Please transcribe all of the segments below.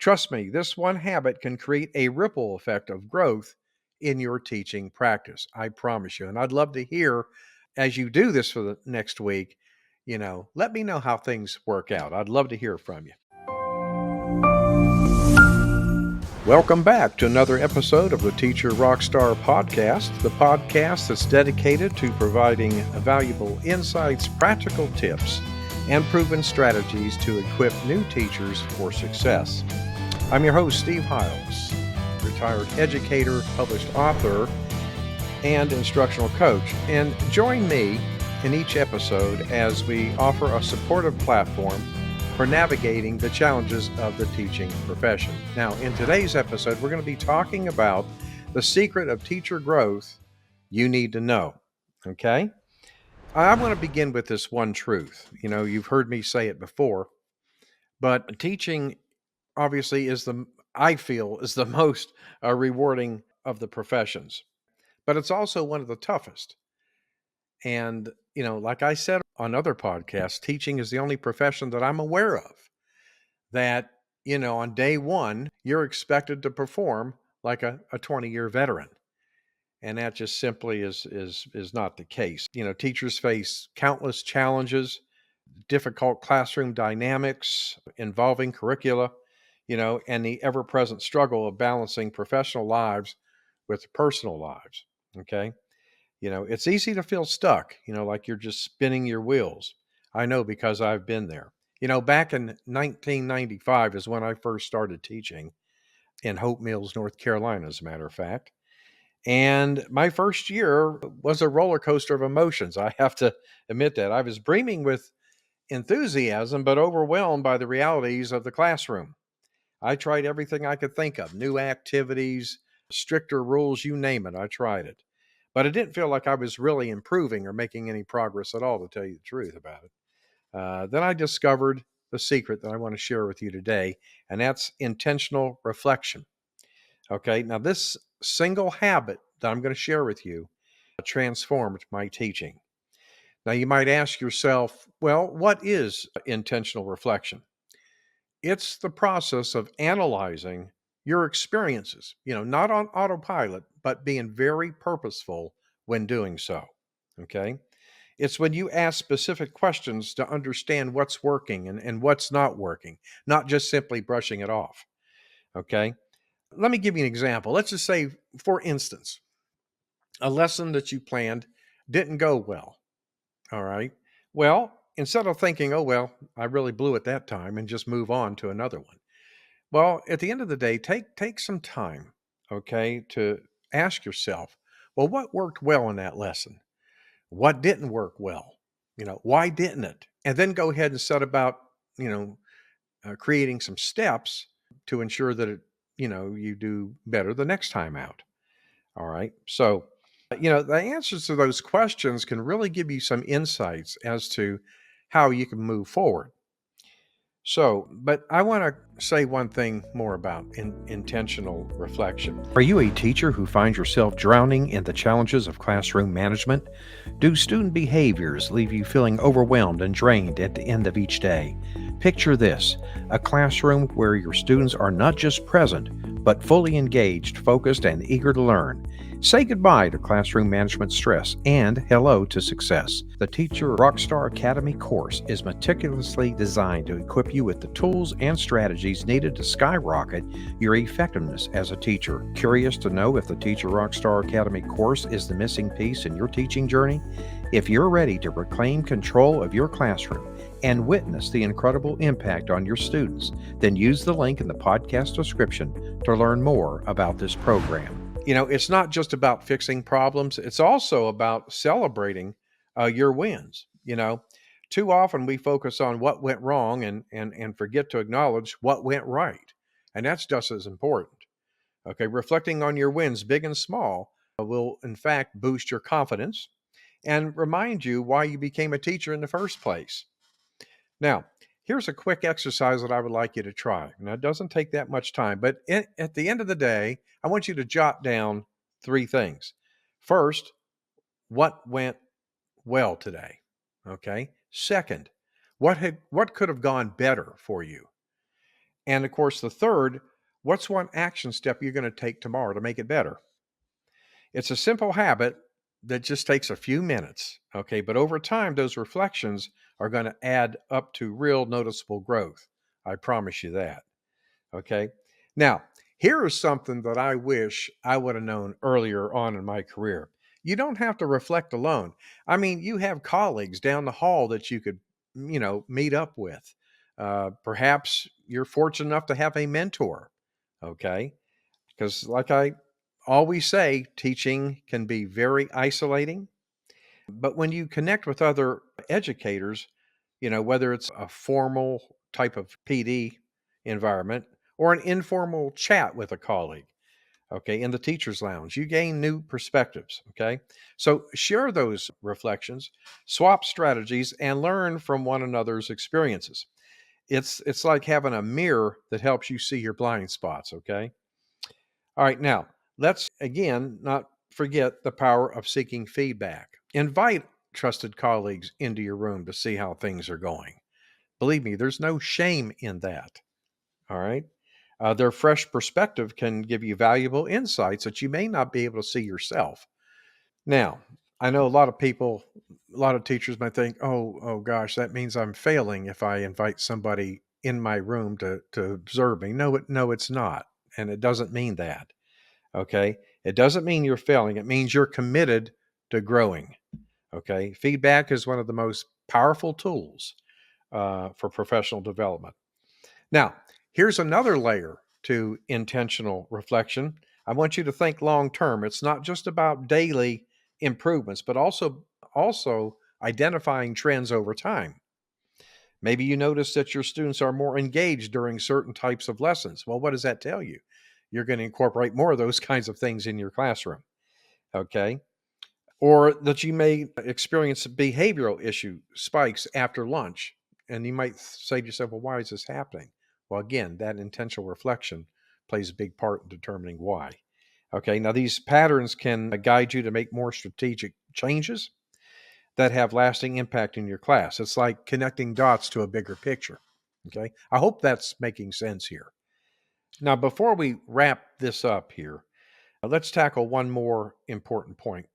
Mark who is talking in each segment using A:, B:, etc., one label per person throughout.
A: Trust me, this one habit can create a ripple effect of growth in your teaching practice. I promise you. And I'd love to hear as you do this for the next week, let me know how things work out. I'd love to hear from you. Welcome back to another episode of the Teacher RockStar podcast, the podcast that's dedicated to providing valuable insights, practical tips, and proven strategies to equip new teachers for success. I'm your host, Steve Hiles, retired educator, published author, and instructional coach. And join me in each episode as we offer a supportive platform for navigating the challenges of the teaching profession. Now, in today's episode, we're going to be talking about the secret of teacher growth you need to know, okay? I want to begin with this one truth. You've heard me say it before, but teaching obviously I feel, is the most rewarding of the professions, but it's also one of the toughest. And, like I said on other podcasts, teaching is the only profession that I'm aware of that, on day one, you're expected to perform like a 20-year veteran. And that just simply is not the case. Teachers face countless challenges, difficult classroom dynamics involving curricula, and the ever-present struggle of balancing professional lives with personal lives. Okay. It's easy to feel stuck, like you're just spinning your wheels. I know because I've been there. Back in 1995 is when I first started teaching in Hope Mills, North Carolina, as a matter of fact. And my first year was a roller coaster of emotions. I have to admit that. I was brimming with enthusiasm, but overwhelmed by the realities of the classroom. I tried everything I could think of, new activities, stricter rules, you name it. I tried it. But it didn't feel like I was really improving or making any progress at all, to tell you the truth about it. Then I discovered the secret that I want to share with you today, and that's intentional reflection. Okay, now this single habit that I'm going to share with you transformed my teaching. Now you might ask yourself, well, what is intentional reflection? It's the process of analyzing your experiences, not on autopilot, but being very purposeful when doing so. Okay. It's when you ask specific questions to understand what's working and what's not working, not just simply brushing it off. Okay. Let me give you an example. Let's just say, for instance, a lesson that you planned didn't go well. All right. Well, instead of thinking, oh, well, I really blew it that time and just move on to another one. Well, at the end of the day, take some time, okay, to ask yourself, well, what worked well in that lesson? What didn't work well? Why didn't it? And then go ahead and set about, creating some steps to ensure that you do better the next time out. All right. So, the answers to those questions can really give you some insights as to how you can move forward. So, but I want to say one thing more about intentional reflection. Are you a teacher who finds yourself drowning in the challenges of classroom management? Do student behaviors leave you feeling overwhelmed and drained at the end of each day? Picture this: a classroom where your students are not just present, but fully engaged, focused, and eager to learn. Say goodbye to classroom management stress and hello to success. The Teacher RockStar Academy course is meticulously designed to equip you with the tools and strategies needed to skyrocket your effectiveness as a teacher. Curious to know if the Teacher RockStar Academy course is the missing piece in your teaching journey? If you're ready to reclaim control of your classroom and witness the incredible impact on your students, then use the link in the podcast description to learn more about this program. It's not just about fixing problems. It's also about celebrating your wins. Too often we focus on what went wrong and forget to acknowledge what went right. And that's just as important. Okay. Reflecting on your wins, big and small, will in fact boost your confidence and remind you why you became a teacher in the first place. Now, here's a quick exercise that I would like you to try. Now, it doesn't take that much time, but at the end of the day, I want you to jot down 3 things. First, what went well today? Okay. Second, what could have gone better for you? And of course, the third, what's one action step you're going to take tomorrow to make it better? It's a simple habit that just takes a few minutes, okay? But over time, those reflections are going to add up to real noticeable growth. I promise you that, okay? Now, here is something that I wish I would have known earlier on in my career. You don't have to reflect alone. I mean, you have colleagues down the hall that you could, meet up with. Perhaps you're fortunate enough to have a mentor, okay? Because, like I always say, teaching can be very isolating. But when you connect with other educators, whether it's a formal type of PD environment or an informal chat with a colleague, okay, in the teacher's lounge, you gain new perspectives, okay? So share those reflections, swap strategies, and learn from one another's experiences. It's like having a mirror that helps you see your blind spots, okay? All right, now let's again not forget the power of seeking feedback. Invite trusted colleagues into your room to see how things are going. Believe me, there's no shame in that. All right. Their fresh perspective can give you valuable insights that you may not be able to see yourself. Now, I know a lot of people, a lot of teachers might think, oh gosh, that means I'm failing if I invite somebody in my room to observe me. No, it's not. And it doesn't mean that. Okay. It doesn't mean you're failing. It means you're committed to growing. Okay. Feedback is one of the most powerful tools for professional development. Now, here's another layer to intentional reflection. I want you to think long term. It's not just about daily improvements, but also identifying trends over time. Maybe you notice that your students are more engaged during certain types of lessons. Well, what does that tell you? You're going to incorporate more of those kinds of things in your classroom. Okay. Or that you may experience behavioral issue spikes after lunch. And you might say to yourself, well, why is this happening? Well, again, that intentional reflection plays a big part in determining why. Okay, now these patterns can guide you to make more strategic changes that have lasting impact in your class. It's like connecting dots to a bigger picture. Okay, I hope that's making sense here. Now, before we wrap this up here, let's tackle one more important point.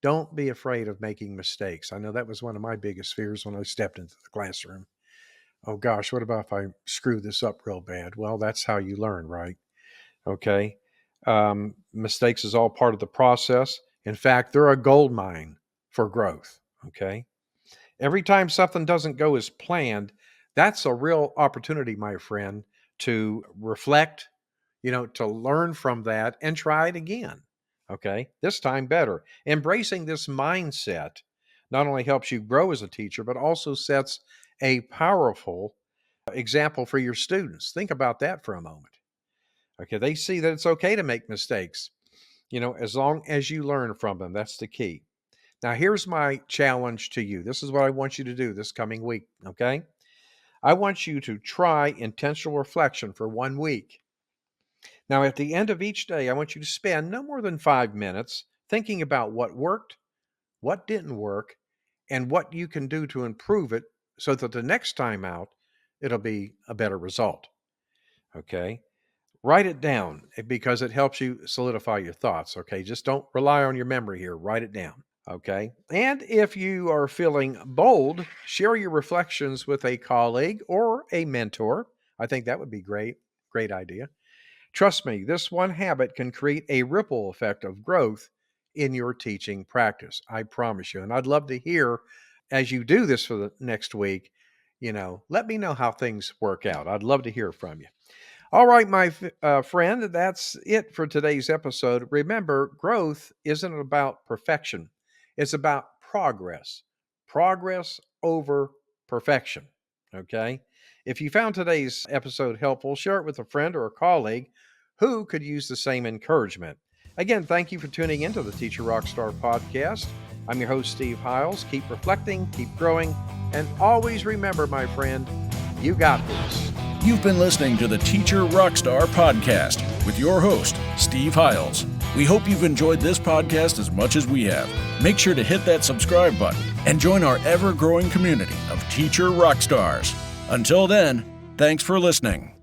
A: Don't be afraid of making mistakes. I know that was one of my biggest fears when I stepped into the classroom. Oh gosh, what about if I screw this up real bad? Well, that's how you learn, right? Okay. Mistakes is all part of the process. In fact, they're a gold mine for growth. Okay. Every time something doesn't go as planned, that's a real opportunity, my friend, to reflect, to learn from that and try it again. Okay. This time better. Embracing this mindset not only helps you grow as a teacher, but also sets a powerful example for your students. Think about that for a moment. Okay. They see that it's okay to make mistakes, as long as you learn from them. That's the key. Now, here's my challenge to you. This is what I want you to do this coming week. Okay. I want you to try intentional reflection for 1 week. Now, at the end of each day, I want you to spend no more than 5 minutes thinking about what worked, what didn't work, and what you can do to improve it so that the next time out, it'll be a better result. Okay. Write it down because it helps you solidify your thoughts. Okay. Just don't rely on your memory here. Write it down. Okay. And if you are feeling bold, share your reflections with a colleague or a mentor. I think that would be great. Great idea. Trust me, this one habit can create a ripple effect of growth in your teaching practice. I promise you. And I'd love to hear as you do this for the next week, let me know how things work out. I'd love to hear from you. All right, my friend, that's it for today's episode. Remember, growth isn't about perfection. It's about progress. Progress over perfection. Okay? If you found today's episode helpful, share it with a friend or a colleague who could use the same encouragement. Again, thank you for tuning into the Teacher RockStar podcast. I'm your host, Steve Hiles. Keep reflecting, keep growing, and always remember, my friend, you got this.
B: You've been listening to the Teacher RockStar podcast with your host, Steve Hiles. We hope you've enjoyed this podcast as much as we have. Make sure to hit that subscribe button and join our ever-growing community of Teacher RockStars. Until then, thanks for listening.